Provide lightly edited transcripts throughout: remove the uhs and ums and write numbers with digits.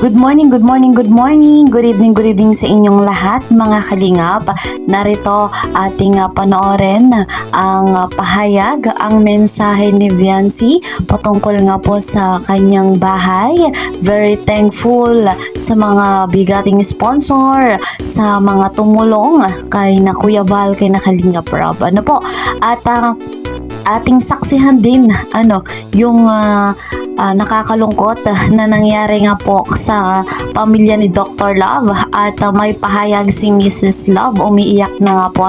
Good morning, good morning, good morning. Good evening sa inyong lahat mga kalingap. Narito ating panoorin ang pahayag, ang mensahe ni Viancy patungkol nga po sa kanyang bahay. Very thankful sa mga bigating sponsor, sa mga tumulong kay na Kuya Val, kay na Kalingap Rob. Ano po? At ating saksihan din yung nakakalungkot na nangyari nga po sa pamilya ni Dr. Love at may pahayag si Mrs. Love, umiiyak na nga po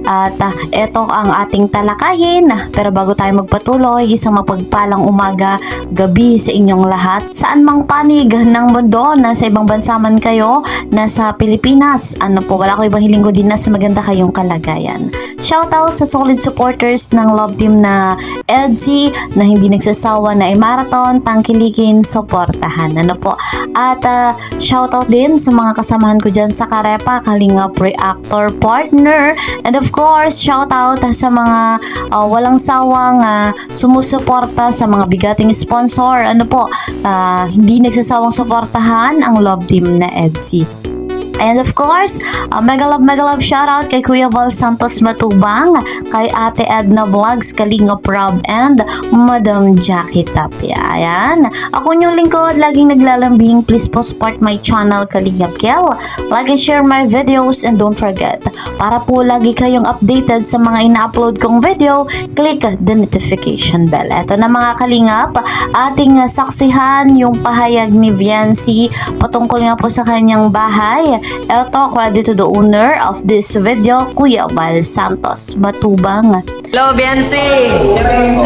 at eto ang ating talakayin. Pero bago tayo magpatuloy, isang mapagpalang umaga, gabi sa inyong lahat, saan mang panig ng mundo, nasa ibang bansa man kayo, nasa Pilipinas, wala ko ibang hiling ko din na sa maganda kayong kalagayan. Shoutout sa solid supporters ng love team na EDSI na hindi nagsasawa na i-marathon, tangkilikin, suportahan. At shoutout din sa mga kasamahan ko dyan sa Karepa, Kalingap Reactor Partner. And of course, shoutout sa mga walang sawang sumusuporta sa mga bigating sponsor. Hindi nagsasawang suportahan ang love team na EDSI. And of course, mega love shoutout kay Kuya Val Santos Matubang, kay Ate Edna Vlogs, Kalingap Rob, and Madam Jackie Tapia. Ayan. Ako yung lingkod, laging naglalambing. Please po support my channel, Kalingap Kel. Like and share my videos, and don't forget, para po lagi kayong updated sa mga ina-upload kong video, click the notification bell. Eto na mga Kalingap, ating saksihan yung pahayag ni Viancy patungkol nga po sa kanyang bahay. Ito, credit to the owner of this video, Kuya Val Santos Matubang. Hello, Biancy!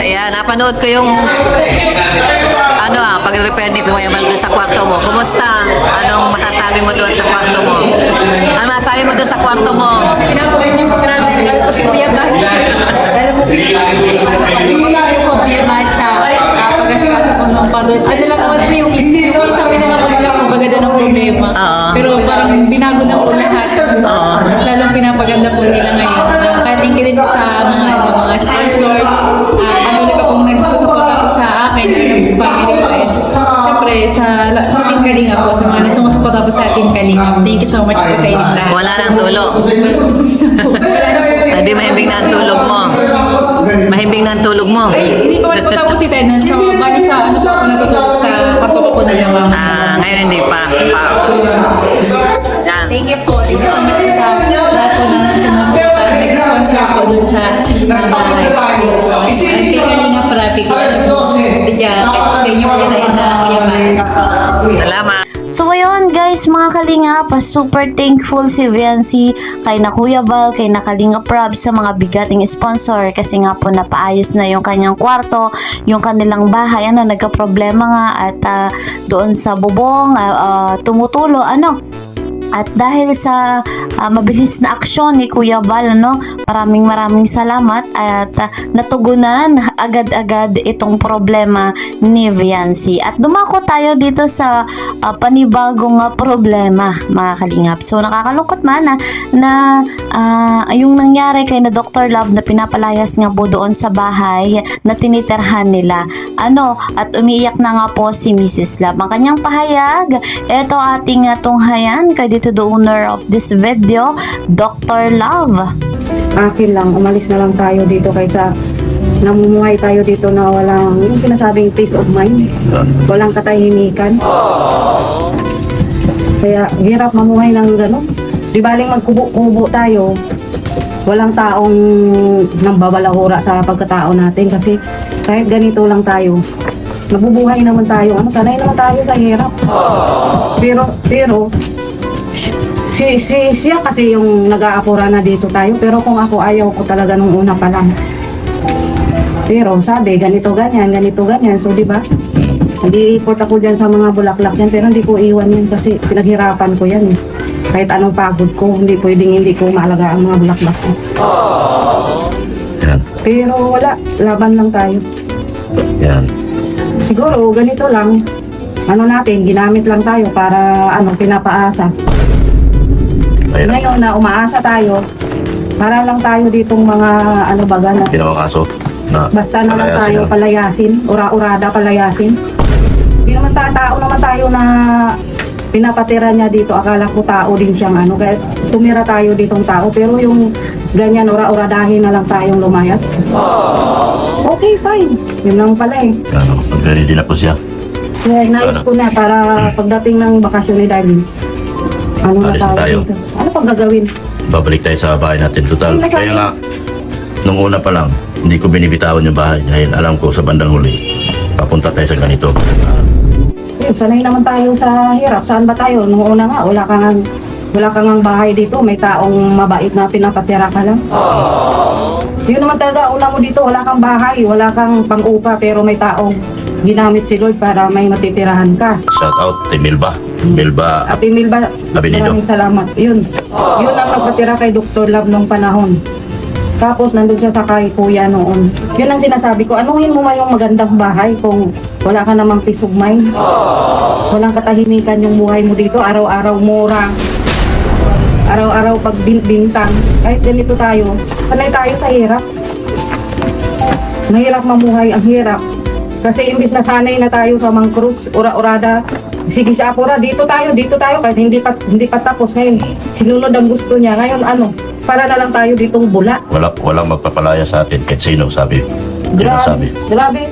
Ayan, napanood ko yung pag-repair ni Kuya Val doon sa kwarto mo. Kumusta? Anong masasabi mo doon sa kwarto mo? Ano masasabi mo doon sa kwarto mo? Si Kuya Val. Dahil po, Kuya Val sa pag-asikaso po ng pagod. Ano lang naman po yung isabi na lang lang kumbaga doon ang problema. Pero parang binago na po lahat. Mas lalong pinapaganda po nila ngayon. Kaya thank you din po sa mga sponsors. Patuloy pa pong nagsusuporta po sa akin, sa family ko. Siyempre, sa Team Kalinga po, sa mga nagsumusuporta po sa Team Kalinga. Thank you so much po sa inyo lahat. Wala nang tulog. Hindi mahimbing na ang tulog mo. Mahimbing na ang tulog mo. Ay, hindi pa po tapos si Tenan. So, bali sa po natutulog sa kwarto po nila. Ngayon hindi pa. Yan. Thank you po. Thank you so much sa lahat po na sumusuporta. Nag-sponsor po dun sa bahay. Thank you so much. At si Kalinga Prapi ko. Sa inyo po na Kuya Val. Salamat. So ayun guys, mga Kalingap, super thankful si Viancy kay na Kuya Val, kay na Kalingap Rob sa mga bigating sponsor kasi nga po napaayos na yung kanyang kwarto, yung kanilang bahay, nagka-problema nga at doon sa bubong, tumutulo, At dahil sa mabilis na aksyon ni Kuya Val, maraming salamat at natugunan agad-agad itong problema ni Viancy. At dumako tayo dito sa panibagong problema, mga Kalingap. So nakakalungkot man na yung nangyari kay na Dr. Love na pinapalayas nga po doon sa bahay na tinitirhan nila. At umiiyak na nga po si Mrs. Love. Ang kanyang pahayag, ito ating tunghayan kay to the owner of this video, Dr. Love. Akin lang, umalis na lang tayo dito kaysa namumuhay tayo dito na walang yung sinasabing peace of mind, walang katahimikan. Kaya hirap mamuhay ng gano'n. Di baling magkubo-kubo tayo, walang taong nambabalahura sa pagkatao natin kasi kahit ganito lang tayo, nabubuhay naman tayo. Sanay naman tayo sa hirap. Pero siya kasi yung nag-aapura na dito tayo. Pero kung ako, ayaw ko talaga nung una pa lang. Pero sabi, ganito ganyan. So di ba? Nag-i-report ako dyan sa mga bulaklak yan. Pero hindi ko iwan yan kasi pinaghirapan ko yan. Kahit anong pagod ko, hindi ko maalaga ang mga bulaklak ko. Pero wala, laban lang tayo. Yan. Siguro ganito lang. Ginamit lang tayo para pinapaasa. Ngayon na umaasa tayo, para lang tayo ditong mga na Pinawakaso na basta na lang tayo palayasin, ura-urada palayasin. Hindi naman tao naman tayo na pinapatira niya dito, akala ko tao din siyang ano, kaya tumira tayo ditong tao, pero yung ganyan, ura-uradahin na lang tayong lumayas. Okay, fine. Yun lang pala eh. Ano, ready na po siya. Kaya naisip ko na para pagdating ng bakasyon ni Darlene, ano na Alis na tawag tayo. dito? Ano pang gagawin? Babalik tayo sa bahay natin. Total, Ay, nasabi- kaya nga, nung una pa lang, hindi ko binibitawan yung bahay dahil alam ko sa bandang huli, papunta tayo sa ganito. Yun, sanay naman tayo sa hirap. Saan ba tayo? Nung una nga, wala kang ang bahay dito. May taong mabait na pinapatira ka lang. Yun naman talaga, una mo dito, wala kang bahay, wala kang pang-upa, pero may taong ginamit si Lord para may matitirahan ka. Shout out, Milba. Milba, Ate Milba, Abinido. maraming salamat. Yun ang nagpatira kay Dr. Love nung panahon. Tapos nandun siya sa kay Kuya noon. Yun ang sinasabi ko, anuhin mo yung magandang bahay kung wala ka namang peace of mind. Walang katahimikan yung buhay mo dito, araw-araw mura. Araw-araw pagbintang. Kahit ganito tayo, sanay tayo sa hirap. Mahirap mamuhay, ang hirap. Kasi imbis na sanay na tayo sa Mang Cruz, ura-urada, sige sa Apura, dito tayo, kahit hindi pa tapos ngayon. Sinunod ang gusto niya. Ngayon ano, para na lang tayo ditong bula. walang magpapalaya sa atin kahit sino, sabi. Yun ang sabi.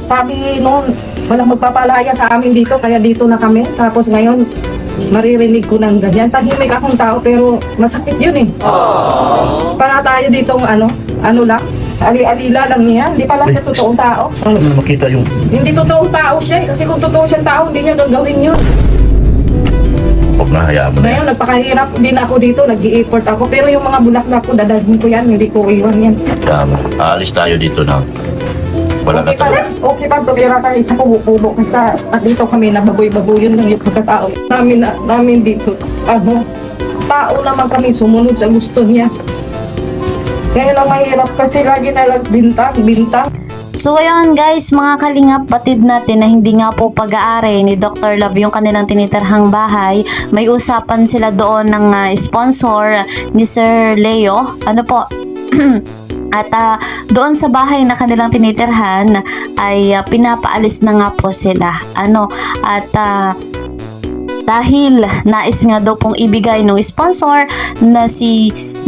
Sabi noon, walang magpapalaya sa amin dito, kaya dito na kami. Tapos ngayon, maririnig ko ng ganyan. Tahimik akong tao, pero masakit yun eh. Para tayo ditong ano lang, ali-alila lang niya. Hindi pala siya totoong tao. Paano mo makita yung... Hindi totoong tao siya eh. Kasi kung totoo siyang tao, hindi niya gagawin yun. Huwag na, hayaan mo na yan. Ngayon, nagpakahirap din ako dito, nag-i-effort ako. Pero yung mga bulaklak ko, dadalhin ko yan, hindi ko iwan yan. Tama. Aalis tayo dito na. Wala na tayo. Okay pa, tumira tayo sa kubo-kubo. Kasi at dito kami, nababoy-baboy, yun lang yung pagkatao. Namin dito, tao naman kami, sumunod sa gusto niya. Kaya lang mahirap kasi lagi na lang bintang. So ayun guys, mga kalingap, batid natin na hindi nga po pag-aari ni Dr. Love yung kanilang tinitirhang bahay. May usapan sila doon ng sponsor ni Sir Leo. Ano po? At doon sa bahay na kanilang tinitirhan ay pinapaalis na nga po sila. Dahil nais nga daw pong ibigay ng sponsor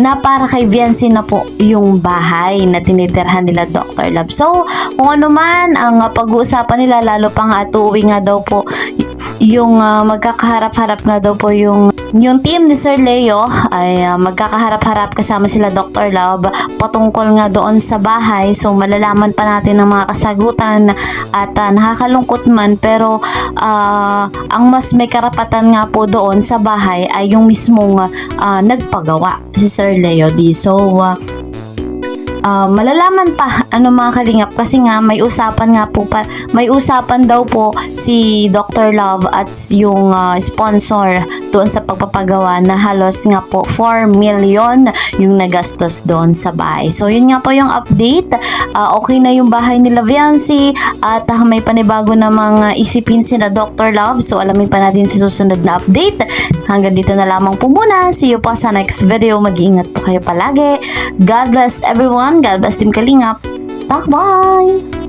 na para kay Viancy na po yung bahay na tinitirhan nila Dr. Love. So, kung ano man ang pag-uusapan nila, lalo pang uuwi nga daw po yung magkakaharap-harap nga daw po yung team ni Sir Leo ay magkakaharap-harap kasama sila Dr. Love patungkol nga doon sa bahay. So malalaman pa natin ang mga kasagutan at nakakalungkot man, pero ang mas may karapatan nga po doon sa bahay ay yung mismong nagpagawa, si Sir Leo D. So malalaman pa mga kalingap, kasi nga may usapan daw po si Dr. Love at yung sponsor doon sa pagpapagawa na halos nga po 4 million yung nagastos doon sa bahay. So yun nga po yung update. Okay na yung bahay nila Viancy at may panibago namang isipin sila Dr. Love. So alamin pa natin sa susunod na update. Hanggang dito na lamang po muna. See you po sa next video. Mag-iingat po kayo palagi. God bless everyone. God bless Team Kalingap. Bye!